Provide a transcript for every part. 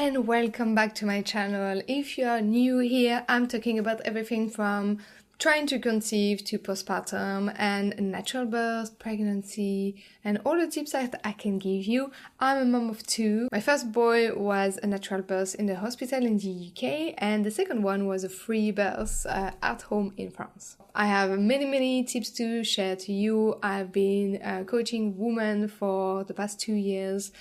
and welcome back to my channel. If you are new here, I'm talking about everything from trying to conceive to postpartum and natural birth, pregnancy, and all the tips that I can give you. I'm a mom of two. My first boy was a natural birth in the hospital in the UK, and the second one was a free birth at home in France. I have many tips to share to you. I've been coaching women for the past 2 years,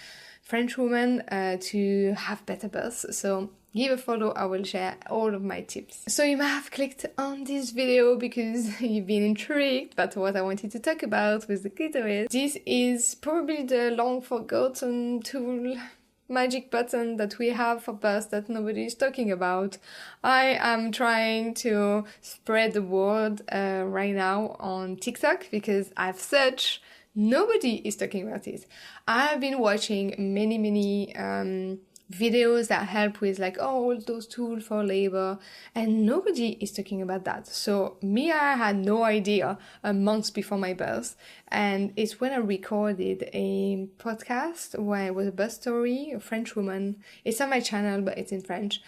French women, to have better births. So give a follow, I will share all of my tips. So you might have clicked on this video because you've been intrigued about what I wanted to talk about with the clitoris. This is probably the long forgotten tool, magic button that we have for birth that nobody is talking about. I am trying to spread the word right now on TikTok because I've searched. Nobody is talking about it. I've been watching many videos that help with all those tools for labor, and nobody is talking about that. So me, I had no idea months before my birth, and it's when I recorded a podcast where it was a birth story, a French woman. It's on my channel, but it's in French.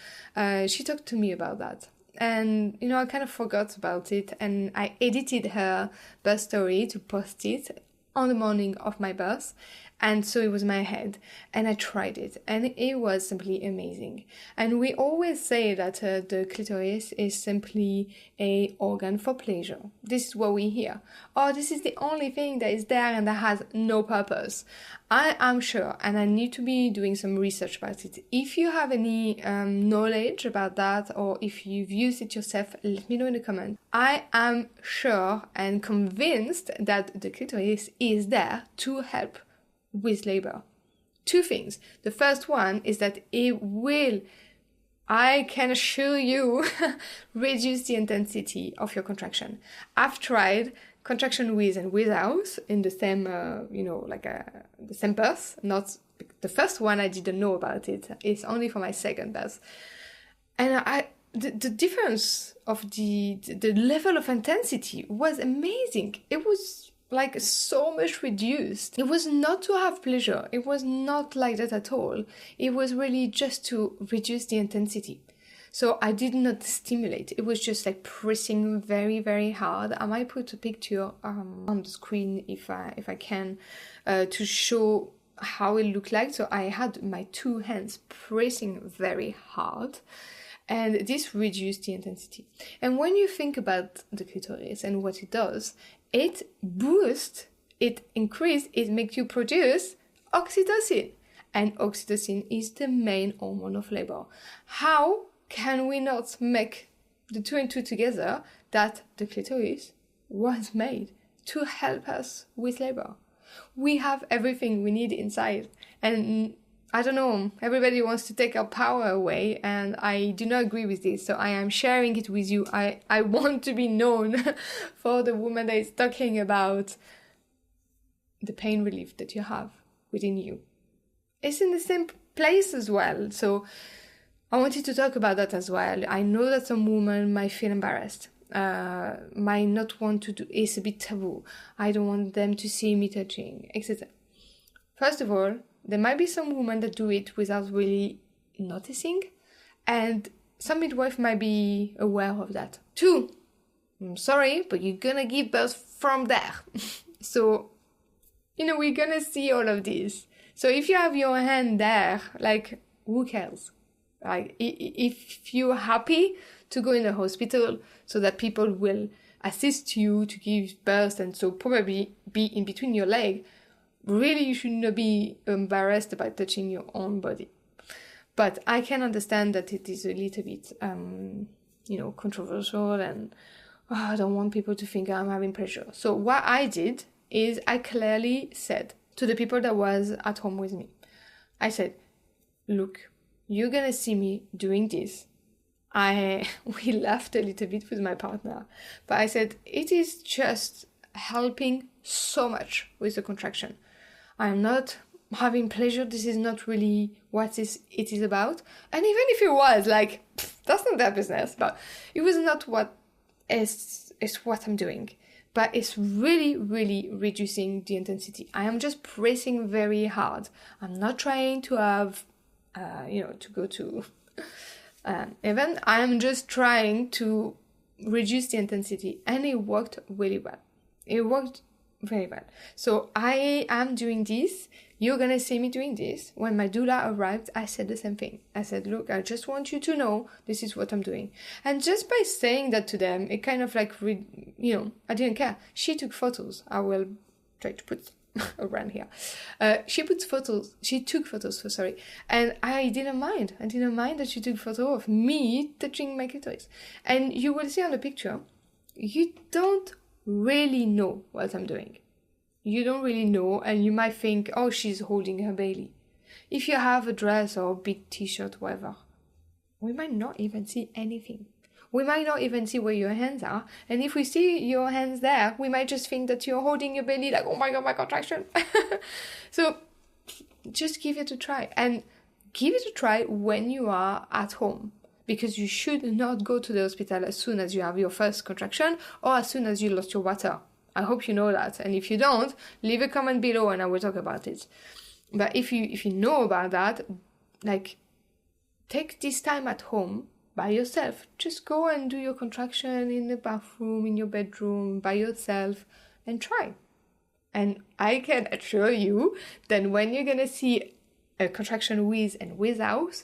She talked to me about that. And, I kind of forgot about it, and I edited her birth story to post it on the morning of my birth, and so it was in my head, and I tried it, and it was simply amazing. And we always say that the clitoris is simply an organ for pleasure. This is what we hear. Oh, this is the only thing that is there and that has no purpose. I am sure, and I need to be doing some research about it. If you have any knowledge about that, or if you've used it yourself, let me know in the comments. I am sure and convinced that the clitoris is there to help with labor. Two things. The first one is that it will, I can assure you, reduce the intensity of your contraction. I've tried contraction with and without in the same, the same birth. Not the first one, I didn't know about it. It's only for my second birth. And the difference of the level of intensity was amazing. It was so much reduced. It was not to have pleasure. It was not like that at all. It was really just to reduce the intensity. So I did not stimulate. It was just pressing very hard. I might put a picture on the screen if I can to show how it looked like. So I had my two hands pressing very hard, and this reduced the intensity. And when you think about the clitoris and what it does, it boosts, it increases, it makes you produce oxytocin. And oxytocin is the main hormone of labor. How can we not make the two and two together that the clitoris was made to help us with labor? We have everything we need inside. And I don't know, everybody wants to take our power away, and I do not agree with this, so I am sharing it with you. I want to be known for the woman that is talking about the pain relief that you have within you. It's in the same place as well, so I wanted to talk about that as well. I know that some women might feel embarrassed, might not want to do, it's a bit taboo. I don't want them to see me touching, etc. First of all, there might be some women that do it without really noticing, and some midwife might be aware of that. 2, I'm sorry, but you're gonna give birth from there. So, we're gonna see all of this. So if you have your hand there, who cares? If you're happy to go in the hospital so that people will assist you to give birth, and so probably be in between your leg, really, you should not be embarrassed about touching your own body. But I can understand that it is a little bit, controversial, and I don't want people to think I'm having pleasure. So what I did is I clearly said to the people that was at home with me, I said, look, you're gonna see me doing this. We laughed a little bit with my partner, but I said, it is just helping so much with the contraction. I'm not having pleasure. This is not really what it is about. And even if it was, that's not their business. But it was not what is what I'm doing. But it's really reducing the intensity. I am just pressing very hard. I'm not trying to have to go to event. I am just trying to reduce the intensity, and it worked really well. It worked very well. So I am doing this. You're gonna see me doing this. When my doula arrived, I said the same thing. I said, look, I just want you to know this is what I'm doing. And just by saying that to them, it kind of like, I didn't care. She took photos. I will try to put around here. She took photos, sorry. And I didn't mind. I didn't mind that she took photo of me touching my clitoris. And you will see on the picture, you don't really know what I'm doing. You don't really know, and you might think, oh, she's holding her belly. If you have a dress or a big t-shirt, whatever, we might not even see anything. We might not even see where your hands are. And if we see your hands there, we might just think that you're holding your belly like, oh my God, my contraction. So just give it a try. And give it a try when you are at home. Because you should not go to the hospital as soon as you have your first contraction or as soon as you lost your water. I hope you know that. And if you don't, leave a comment below and I will talk about it. But if you know about that, like, take this time at home by yourself. Just go and do your contraction in the bathroom, in your bedroom, by yourself, and try. And I can assure you that when you're going to see a contraction with and without,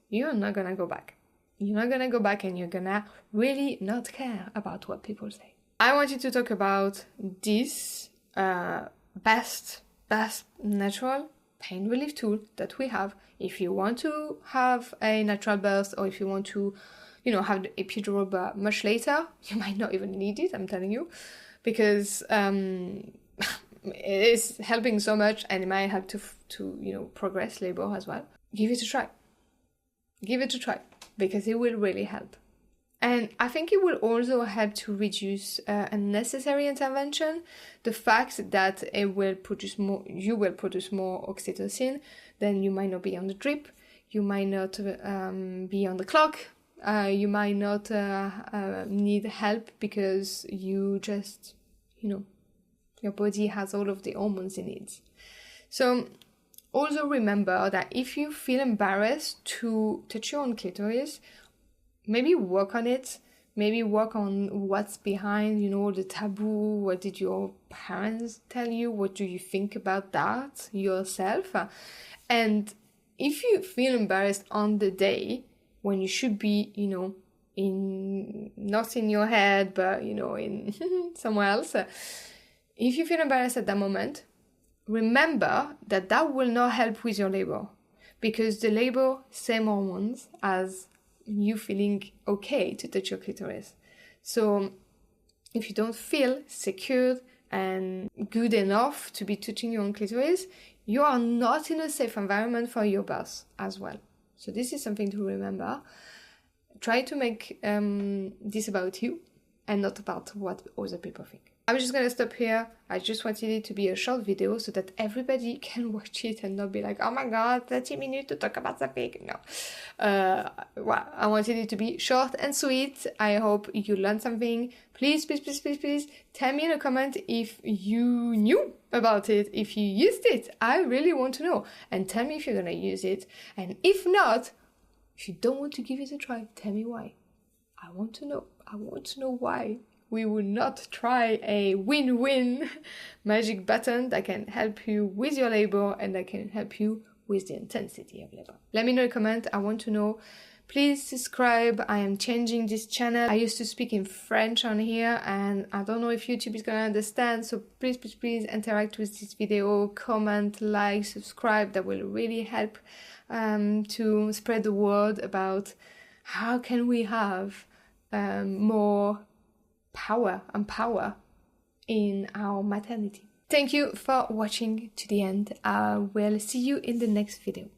you're not going to go back. You're not going to go back, and you're going to really not care about what people say. I wanted to talk about this best natural pain relief tool that we have if you want to have a natural birth, or if you want to, have the epidural but much later. You might not even need it, I'm telling you, because it is helping so much, and it might help to progress labor as well. Give it a try. Give it a try, because it will really help. And I think it will also help to reduce unnecessary intervention. The fact that you will produce more oxytocin, then you might not be on the drip, you might not be on the clock, you might not need help because you just, your body has all of the hormones it needs. So also remember that if you feel embarrassed to touch your own clitoris, maybe work on it. Maybe work on what's behind, the taboo. What did your parents tell you? What do you think about that yourself? And if you feel embarrassed on the day when you should be, not in your head, but, in somewhere else, if you feel embarrassed at that moment, remember that will not help with your labor, because the labor, same hormones as you feeling okay to touch your clitoris. So if you don't feel secured and good enough to be touching your own clitoris, you are not in a safe environment for your birth as well. So this is something to remember. Try to make this about you and not about what other people think. I'm just gonna stop here. I just wanted it to be a short video so that everybody can watch it and not be like, oh my God, 30 minutes to talk about something. No. I wanted it to be short and sweet. I hope you learned something. Please tell me in a comment if you knew about it, if you used it. I really want to know. And tell me if you're gonna use it. And if not, if you don't want to give it a try, tell me why. I want to know. I want to know why we would not try a win-win magic button that can help you with your labor and that can help you with the intensity of labor. Let me know in a comment. I want to know. Please subscribe. I am changing this channel. I used to speak in French on here, and I don't know if YouTube is going to understand. So please interact with this video. Comment, like, subscribe. That will really help to spread the word about how can we have more power in our maternity. Thank you for watching to the end. I will see you in the next video.